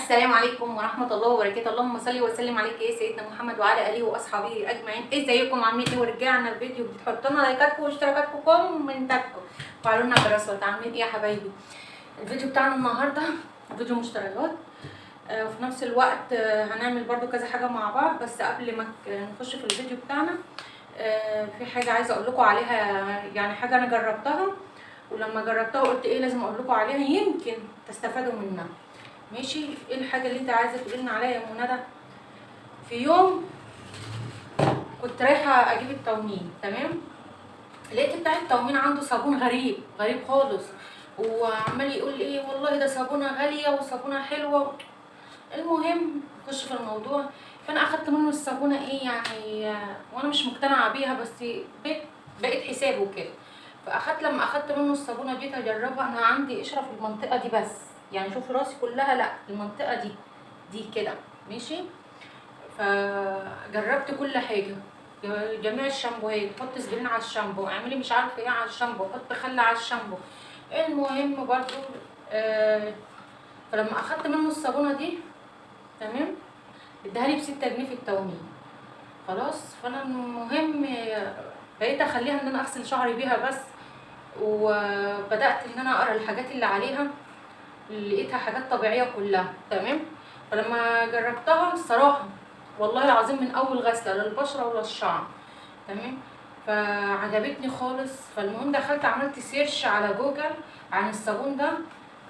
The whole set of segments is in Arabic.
السلام عليكم ورحمة الله وبركاته. اللهم صل وسلم عليك يا سيدنا محمد وعلى آله وأصحابه أجمعين. ازيكم عاملين ايه؟ ورجعنا الفيديو بتحطوا لنا لايكاتكم واشتراكاتكم وكومنتاتكم وفعلوا لنا الجرس. عاملين ايه يا حبايبي؟ الفيديو بتاعنا النهارده فيديو مشتريات، وفي نفس الوقت هنعمل برضو كذا حاجة مع بعض. بس قبل ما نخش في الفيديو بتاعنا في حاجة عايزة اقول لكم عليها، يعني حاجة انا جربتها، ولما جربتها قلت ايه لازم اقول لكم عليها يمكن تستفادوا منها. ماشي؟ ايه الحاجه اللي انت عايزه تقولي لنا عليها يا ام ندى؟ في يوم كنت رايحه اجيب التومين، تمام؟ لقيت بتاع التومين عنده صابون غريب خالص، وعمال يقول لي ايه والله ده صابونه غاليه وصابونه حلوه. المهم نخش في الموضوع. فانا اخدت منه الصابونه ايه يعني، وانا مش مقتنعه بيها، بس بقيت حسابه كده. لما اخدت منه الصابونه جيت اجربها. انا عندي قشره في المنطقه دي بس، يعني شوف راسي كلها، لا المنطقه دي كده. ماشي؟ فجربت كل حاجه، جميع الشامبوهات، حط سبرين على الشامبو، اعملي مش عارفه ايه على الشامبو، حط خل على الشامبو. المهم برضو فلما اخدت منه الصابونه دي، تمام، اداها لي ب6 جنيه في التومين. خلاص، فانا المهم بقيت اخليها ان انا اغسل شعري بيها بس، وبدات ان انا اقرا الحاجات اللي عليها، لقيتها حاجات طبيعيه كلها، تمام. فلما جربتها الصراحه والله العظيم من اول غسله لا البشره ولا الشعر، تمام، فعجبتني خالص. فالمهم دخلت عملت سيرش على جوجل عن الصابون ده،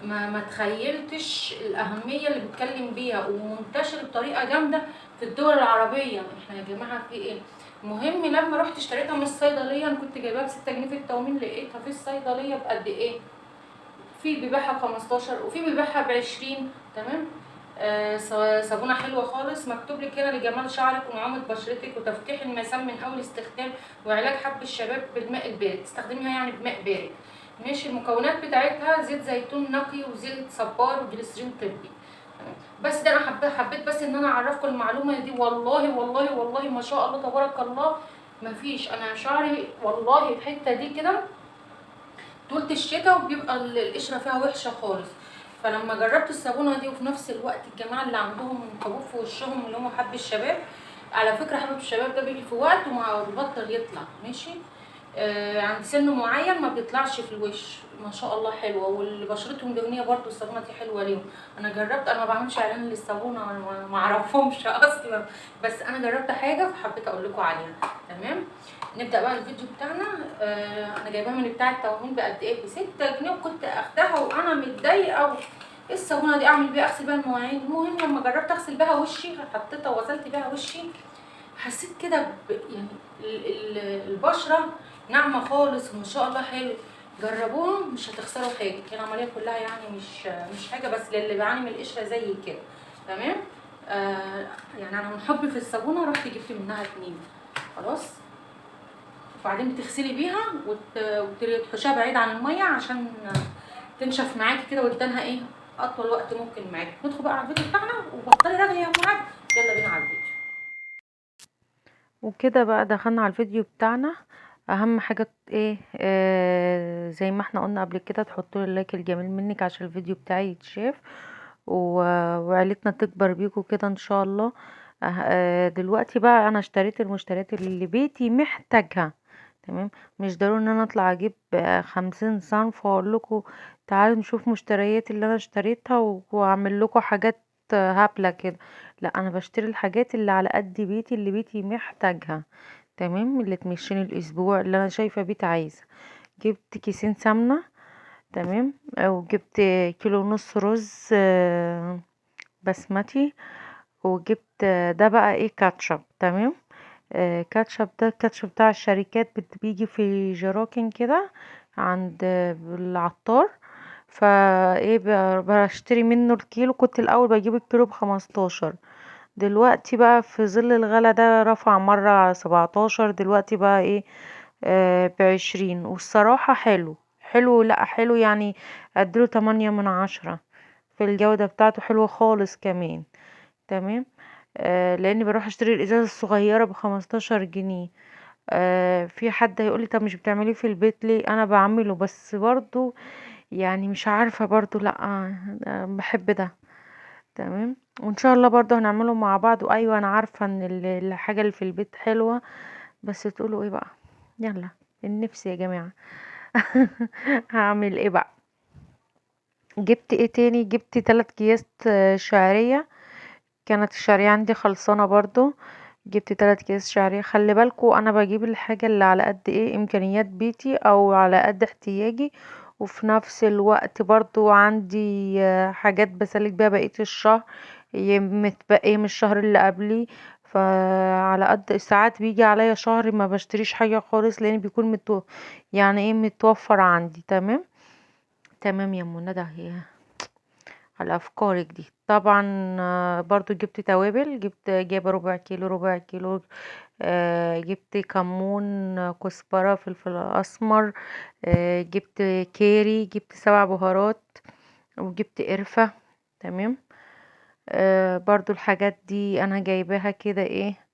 ما تخيلتش الاهميه اللي بيتكلم بيها، ومنتشر بطريقه جامده في الدول العربيه. احنا يا جماعه في ايه؟ المهم لما رحت اشتريتها من الصيدليه، انا كنت جايباها ب6 جنيه في التومين، لقيتها في الصيدليه بقد ايه؟ في بيبيعها ب15 وفي بيبيعها ب20، تمام. صابونه حلوه خالص، مكتوب لك هنا لجمال شعرك ونعومه بشرتك وتفتيح المسام من اول استخدام، وعلاج حب الشباب بالماء البارد، تستخدميها يعني بماء بارد. ماشي؟ المكونات بتاعتها زيت زيتون نقي وزيت صبار وجليسرين طبي. بس ده انا حبيت بس ان انا اعرفكم المعلومه دي. والله والله والله ما شاء الله تبارك الله، مفيش، انا شعري والله الحته دي كده طولة الشتاء وبيبقى القشرة فيها وحشة خالص. فلما جربت الصابونة دي، وفي نفس الوقت الجماعة اللي عندهم حبوب في وشهم اللي هم حب الشباب، على فكرة حبوب الشباب ده بيجي في وقت وما بيبطل يطلع، ماشي؟ عند سن معين ما بيطلعش في الوش، ما شاء الله حلوه. واللي بشرتهم دهنيه برضو الصابونه دي حلوه ليهم. انا جربت، انا ما بعملش اعلان للصابونه، انا ما اعرفهمش اصلا، بس انا جربت حاجه فحبيت اقول لكم عليها، تمام. نبدا بقى الفيديو بتاعنا. انا جايباها من بتاع التومين بقد ايه؟ ب6 جنيه، وكنت اخدها وانا متضايقه. ايه الصابونه دي اعمل بيها؟ اغسل بيها المواعين. المهم لما جربت اغسل بيها وشي، حطيتها وغسلت بيها وشي، حسيت كده يعني البشره ناعمه خالص وما شاء الله حلو. جربوها مش هتخسروا حاجه، هي العمليه كلها يعني مش حاجه، بس للي بيعاني من القشره زي كده، تمام. يعني انا من حبي في الصابونه رحت جبت منها 2. خلاص، وبعدين بتغسلي بيها وتحشيها بعيد عن الميه عشان تنشف معاكي كده، وتدانها ايه اطول وقت ممكن معاكي. ندخل بقى على الفيديو بتاعنا، وبطلي رغي يا مراد، يلا بينا على الفيديو. وكده بقى دخلنا على الفيديو بتاعنا. اهم حاجة ايه؟ زي ما احنا قلنا قبل كده، تحطوا لي اللايك الجميل منك عشان الفيديو بتاعي يتشاف وعيلتنا تكبر بيكم كده ان شاء الله. دلوقتي بقى انا اشتريت المشتريات اللي بيتي محتاجها، تمام. مش ضروري ان انا اطلع اجيب 50 صنف واقول لكم تعالوا نشوف مشتريات اللي انا اشتريتها واعمل لكم حاجات هبلة كده. لا، انا بشتري الحاجات اللي على قد بيتي، اللي بيتي محتاجها، تمام، اللي تمشيني الاسبوع، اللي انا شايفه بيتي عايزه. جبت كيسين سمنه، تمام، وجبت كيلو ونص رز بسمتي، وجبت ده بقى ايه، كاتشب، تمام. كاتشب، ده الكاتشب بتاع الشركات بيجي في جراكن كده عند العطار. فايه بشتري منه الكيلو. كنت الاول بجيب الكيلو ب15، دلوقتي بقى في ظل الغلا ده رفع مرة على 17، دلوقتي بقى ايه، ب20. والصراحة حلو حلو، لا حلو يعني، اديله 8/10 في الجودة بتاعته، حلوة خالص كمان، تمام. لاني بروح اشتري الازازة الصغيرة ب15 جنيه. في حد هيقولي طب مش بتعمليه في البيت ليه؟ انا بعمله بس برضو يعني مش عارفة برضو، لا بحب ده. تمام. وان شاء الله برضو هنعمله مع بعض. وايوه انا عارفه ان الحاجه اللي في البيت حلوه، بس تقولوا ايه بقى؟ يلا، النفس يا جماعه. هعمل ايه بقى؟ جبت ايه تاني؟ جبت 3 اكياس شعريه. كانت الشعريه عندي خلصانه برضو. جبت 3 اكياس شعريه. خلي بالكو انا بجيب الحاجه اللي على قد ايه امكانيات بيتي او على قد احتياجي، وفي نفس الوقت برضو عندي حاجات بسلك بيها بقية الشهر، متبقية من الشهر اللي قبلي. فعلى قد ساعات بيجي عليا شهر ما بشتريش حاجة خالص، لان بيكون يعني ايه متوفر عندي. تمام. تمام يا منى، ده هي على افكارك دي طبعا. برضو جبت توابل. جايبه ربع كيلو ربع كيلو. جبت كمون، كزبره، فلفل اسمر، جبت كاري، جبت 7 بهارات، وجبت قرفه. تمام. برضو الحاجات دي انا جايباها كده ايه.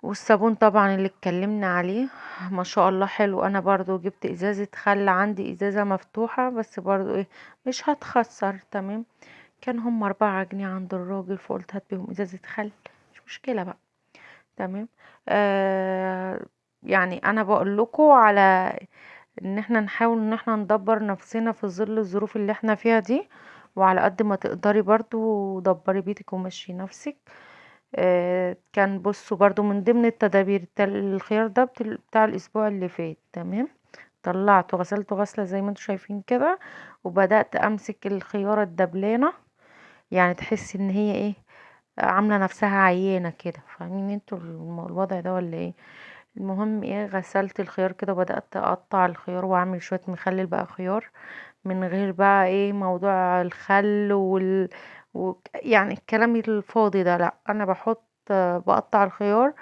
والصابون طبعا اللي اتكلمنا عليه ما شاء الله حلو. انا برضو جبت ازازة خل، عندي ازازة مفتوحة بس برضو ايه مش هتخسر. تمام. كان هم 4 جنيه عند الراجل، فقلت هات بيهم ازازة خل، مش مشكلة بقى. تمام. آه يعني انا بقول لكم على ان احنا نحاول ان احنا ندبر نفسنا في ظل الظروف اللي احنا فيها دي، وعلى قد ما تقدري برضو دبري بيتك ومشي نفسك. كان بصوا برضو من ضمن التدابير الخيار ده بتاع الاسبوع اللي فات. تمام. طلعته غسلته غسلة زي ما انتوا شايفين كده، وبدأت امسك الخيارة الدبلانة، يعني تحسي ان هي ايه عاملة نفسها عيانة كده. فاهمين انتوا الوضع ده ولا ايه؟ المهم ايه، غسلت الخيار كده وبدأت اقطع الخيار واعمل شوية مخلل بقى خيار، من غير بقى ايه موضوع الخل يعني الكلام الفاضي ده. لا، انا بقطع الخيار،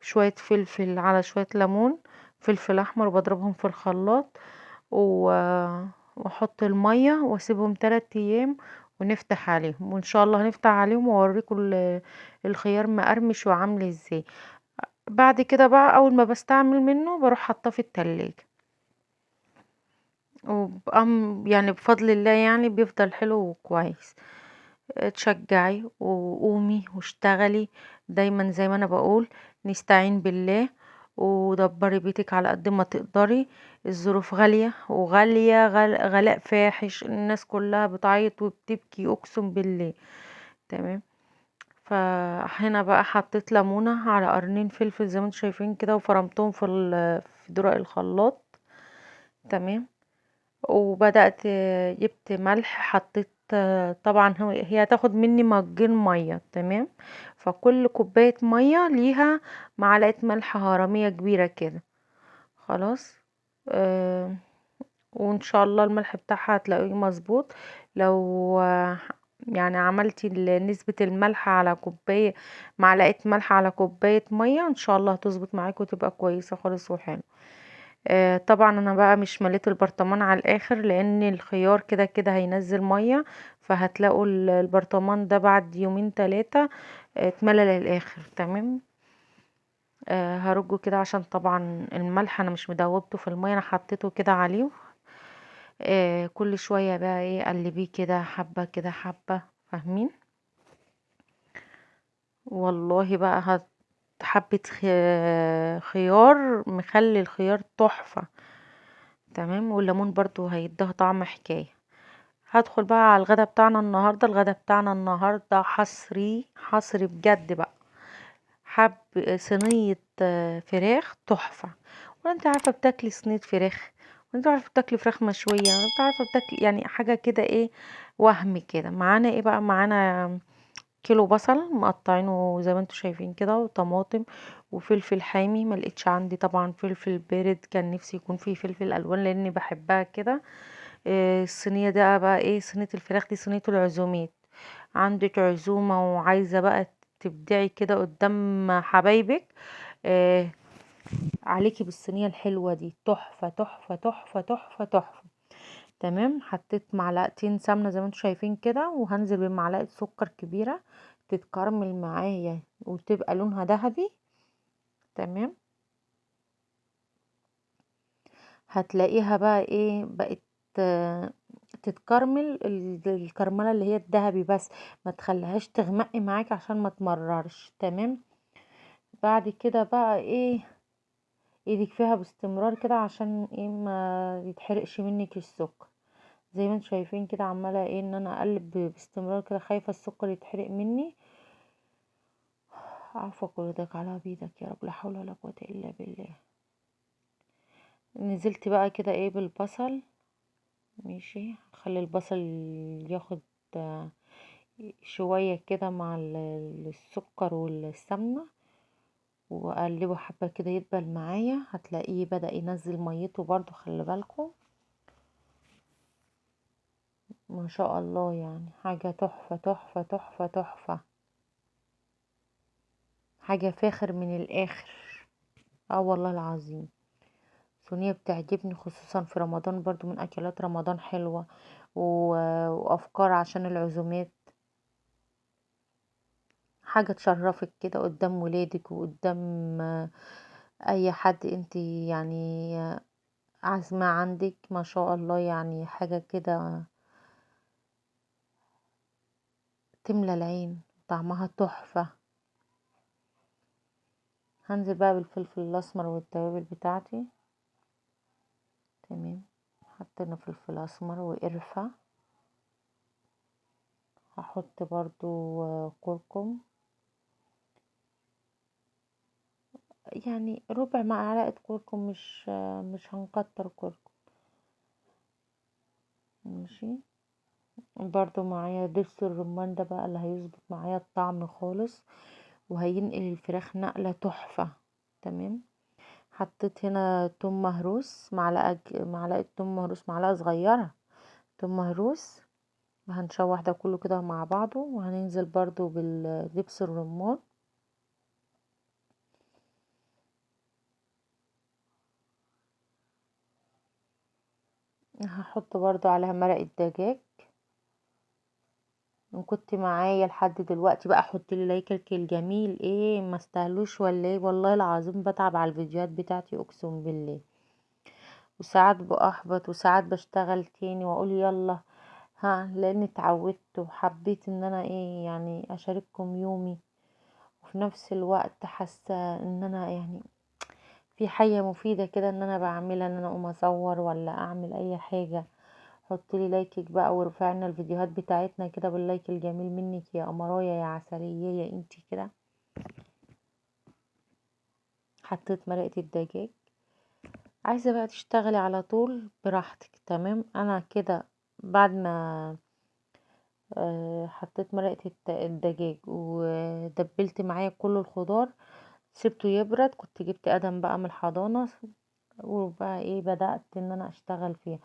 شوية فلفل على شوية ليمون، فلفل احمر، وبضربهم في الخلاط و... واحط المية واسيبهم 3 ايام، ونفتح عليهم. وان شاء الله هنفتح عليهم واوريكم الخيار مقرمش وعامل ازاي. بعد كده بقى اول ما بستعمل منه بروح حاطاه في التلاجة، يعني بفضل الله يعني بيفضل حلو وكويس. تشجعي وقومي واشتغلي دايما زي ما انا بقول، نستعين بالله ودبري بيتك على قد ما تقدري. الظروف غالية وغالية غلاء فاحش، الناس كلها بتعيط وبتبكي اقسم بالله. تمام. فهنا بقى حطيت ليمونة على قرنين فلفل زي ما انتم شايفين كده، وفرمتهم في درق الخلاط. تمام. وبدأت جبت ملح، حطيت طبعا هي هتاخد مني مجين مية. تمام. فكل كوباية مية ليها معلقة ملح هرمية كبيرة كده. خلاص. آه وان شاء الله الملح بتاعها هتلاقيه مظبوط. لو يعني عملتي نسبة الملح على كوباية، معلقة ملح على كوباية مية، ان شاء الله هتظبط معاكي وتبقى كويسة خالص وحلو. طبعا انا بقى مش مليت البرطمان على الاخر، لان الخيار كده كده هينزل مية، فهتلاقوا البرطمان ده بعد 2 3 اتملى للاخر. تمام. هرجه كده عشان طبعا الملح انا مش مدوبته في المية، انا حطيته كده عليه. كل شوية بقى ايه قلبيه كده حبة كده حبة. فاهمين؟ والله بقى حبة خيار مخلي الخيار تحفة. تمام. والليمون برضو هيديها طعم حكاية. هدخل بقى على الغدا بتاعنا النهاردة. الغدا بتاعنا النهاردة حصري حصري بجد بقى. صينية فراخ تحفة. ولا انت عارفة بتاكلي صينية فراخ؟ ولا انت عارفة بتاكلي فراخ مشوية؟ ولا انت عارفة بتاكلي يعني حاجة كده ايه وهم كده؟ معانا ايه بقى؟ معانا كيلو بصل مقطعينه زي ما انتوا شايفين كده، وطماطم، وفلفل حامي. ما لقيتش عندي طبعا فلفل بارد، كان نفسي يكون فيه فلفل الوان لاني بحبها كده. الصينيه ده بقى ايه، صينيه الفراخ دي صينيه العزومات. عندك عزومه وعايزه بقى تبدعي كده قدام حبايبك، آه عليكي بالصينيه الحلوه دي. تحفه تحفه تحفه تحفه تحفه. تمام. حطيت معلقتين سمنه زي ما انتم شايفين كده، وهنزل بمعلقه سكر كبيره تتكرمل معايا وتبقى لونها ذهبي. تمام. هتلاقيها بقى ايه بقت تتكرمل الكرمله اللي هي الذهبي بس، ما تخليهاش تغمقي معاكي عشان ما تمررش. تمام. بعد كده بقى ايه، ايدك فيها باستمرار كده عشان ايه ما يتحرقش منك السكر. زي ما انتم شايفين كده عماله ايه ان انا اقلب باستمرار كده، خايفه السكر يتحرق مني. عفوا كلك على بيدك يا رب، لا حول ولا قوه الا بالله. نزلت بقى كده ايه بالبصل. ماشي، خلي البصل ياخد شويه كده مع السكر والسمنه، واقلبه حبه كده يدبل معايا. هتلاقيه بدأ ينزل ميته برضو، خلي بالكم. ما شاء الله، يعني حاجه تحفه تحفه تحفه تحفه، حاجه فاخر من الاخر. اه والله العظيم. صينية بتعجبني خصوصا في رمضان، برضو من اكلات رمضان حلوة وافكار عشان العزومات. حاجة تشرفك كده قدام ولادك وقدام اي حد انت يعني عازمة عندك. ما شاء الله، يعني حاجة كده تملى العين، طعمها تحفة. هنزل بقى بالفلفل الاسمر والتوابل بتاعتي. تمام. حطينا فلفل اسمر وقرفة. هحط برضو كركم، يعني ربع معلقة كركم، مش هنكتر كركم. ماشي. برضو معايا دبس الرمان ده بقى اللي هيظبط معايا الطعم خالص، وهينقل الفراخ نقلة تحفة. تمام. حطيت هنا توم مهروس، معلقة توم مهروس، معلقة صغيرة توم مهروس. هنشوح ده كله كده مع بعضه، وهننزل برضو بالدبس الرمان. هحط برضو عليها مرق الدجاج. ان كنت معايا لحد دلوقتي بقى حط لي لايكك الجميل، ايه ما استاهلوش ولا ايه؟ والله العظيم بتعب على الفيديوهات بتاعتي اقسم بالله، وساعات باحبط وساعات بشتغل تاني واقول يلا ها، لاني اتعودت وحبيت ان انا ايه يعني اشارككم يومي، وفي نفس الوقت حاسه ان انا يعني في حاجه مفيده كده ان انا بعملها، ان انا اقوم اصور ولا اعمل اي حاجه. حطيلي لايكك بقى، ورفعنا الفيديوهات بتاعتنا كده باللايك الجميل منك يا قمرايه يا عسليه يا انتي كده. حطيت مرقه الدجاج. عايزه بقى تشتغلي على طول براحتك. تمام. انا كده بعد ما حطيت مرقه الدجاج ودبلت معايا كل الخضار، سبته يبرد. كنت جبت ادم بقى من الحضانه، وبقى ايه بدأت ان انا اشتغل فيها.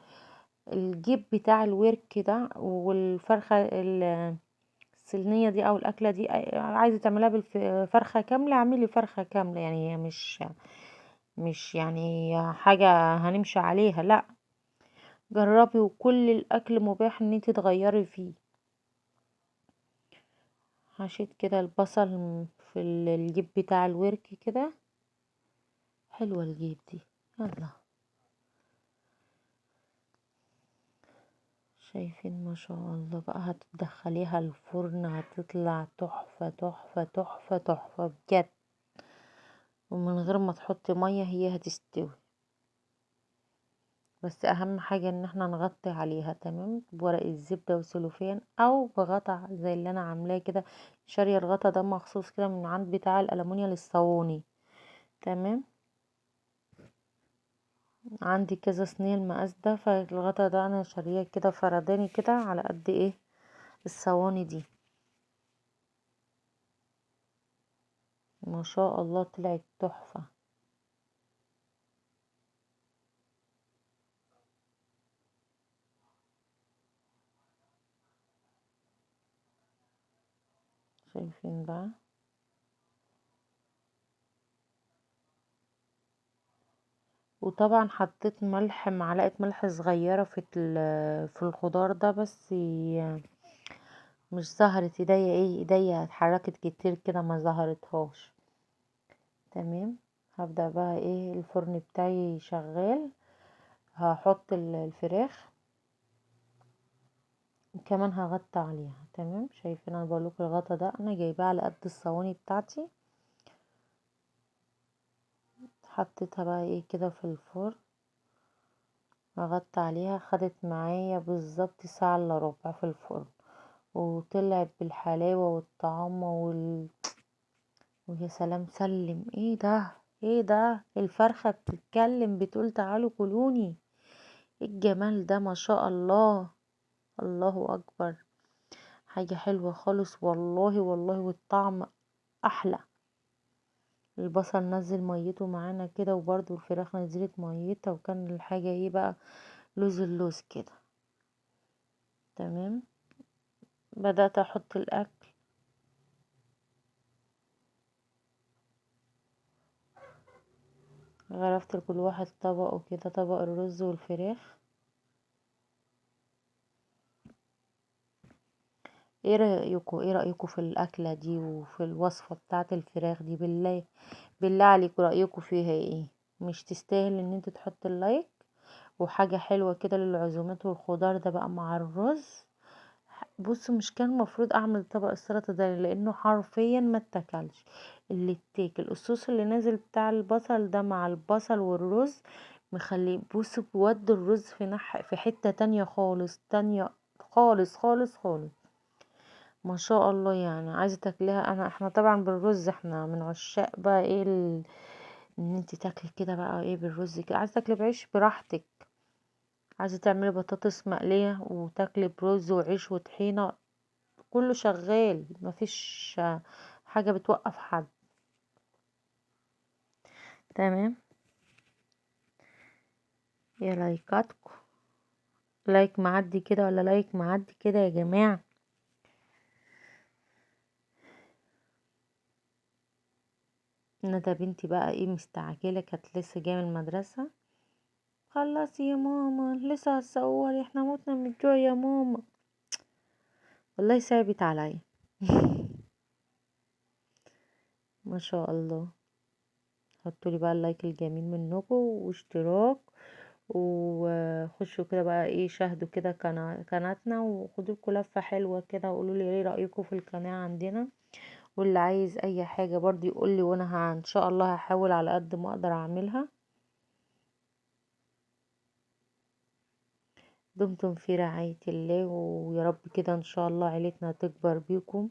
الجيب بتاع الورك ده والفرخه السلنية دي او الاكلة دي، عايزة تعملها بالفرخة كاملة اعملي فرخة كاملة، يعني هي مش يعني حاجة هنمشي عليها، لا. جربي، وكل الاكل مباح ان انت تغيري فيه. هشيت كده البصل في الجيب بتاع الورك كده. حلوة الجيب دي. يلا، شايفين ما شاء الله بقى، هتدخليها الفرن هتطلع تحفة تحفة تحفة تحفة بجد، ومن غير ما تحطي مية هي هتستوي. بس اهم حاجة ان احنا نغطي عليها. تمام. بورق الزبدة وسلوفان او بغطا زي اللي انا عاملاه كده. شارية الغطا ده مخصوص كده من عند بتاع الألمونيا للصواني. تمام. عندي كذا صينية المقاس ده، فالغطا ده انا شارياه كده فرداني كده على قد ايه الصواني دي. ما شاء الله طلعت تحفة. شايفين بقى. وطبعا حطيت ملح، معلقة ملح صغيرة في الخضار ده، بس مش ظهرت ايديا، ايديا اتحركت كتير كده ما ظهرتهاش. تمام. هبدأ بقى ايه، الفرن بتاعي شغال. هحط الفراخ. كمان هغطي عليها. تمام، شايفين انا بقولك الغطا ده انا جايباه على قد الصواني بتاعتي. حطيتها بقى ايه كده في الفرن، غطى عليها. خدت معايا بالظبط ساعة الا ربع في الفرن، وطلعت بالحلاوة والطعامة ويا سلام. سلم، ايه ده، ايه ده، الفرخة بتتكلم بتقول تعالوا كلوني. إيه الجمال ده، ما شاء الله، الله اكبر. حاجة حلوة خالص والله والله، والطعم احلى. البصل نزل ميته معانا كده، وبرضو الفراخ نزلت ميتها، وكان الحاجة ايه بقى، لوز اللوز كده. تمام، بدأت احط الاكل. غرفت لكل واحد طبقه كده، طبق الرز والفراخ. ايه رأيكم في الاكلة دي وفي الوصفة بتاعة الفراخ دي؟ بالله بالله عليكم رأيكم فيها ايه؟ مش تستاهل ان انت تحط اللايك؟ وحاجة حلوة كده للعزومات، والخضار ده بقى مع الرز. بصوا، مش كان المفروض اعمل طبق السلطة ده لانه حرفيا ما اتاكلش. اللي اتاكل الصوص اللي نازل بتاع البصل ده مع البصل والرز، مخلي بصوا بود الرز في حتة تانية خالص، تانية خالص خالص خالص. ما شاء الله، يعني عايزة تاكليها. احنا طبعا بالرز، احنا من عشاق بقى ايه ان انت تاكلي كده بقى ايه بالرز كده. عايزة تاكلي بعيش براحتك، عايزة تعملي بطاطس مقلية وتاكلي برز وعيش وطحينة، كله شغال، مفيش حاجة بتوقف حد. تمام، يا لايكاتكم، لايك معدي كده ولا لايك معدي كده يا جماعة. ندى بنتي بقى ايه مستعجلة، كانت لسه جاية من المدرسة. خلصي يا ماما، لسه هتصوري، احنا موتنا من الجوع يا ماما. والله صعبت عليا. ما شاء الله. حطولي بقى اللايك الجميل منكم واشتراك، وخشوا كده بقى ايه شاهدوا كده قناتنا، وخدوا لكم لفة حلوة كده، وقولوا لي ايه رأيكم في القناة عندنا. واللي عايز اي حاجة برضو يقول لي، وانا ان شاء الله هحاول على قد ما اقدر اعملها. دمتم في رعاية الله، ويا رب كده ان شاء الله عيلتنا تكبر بيكم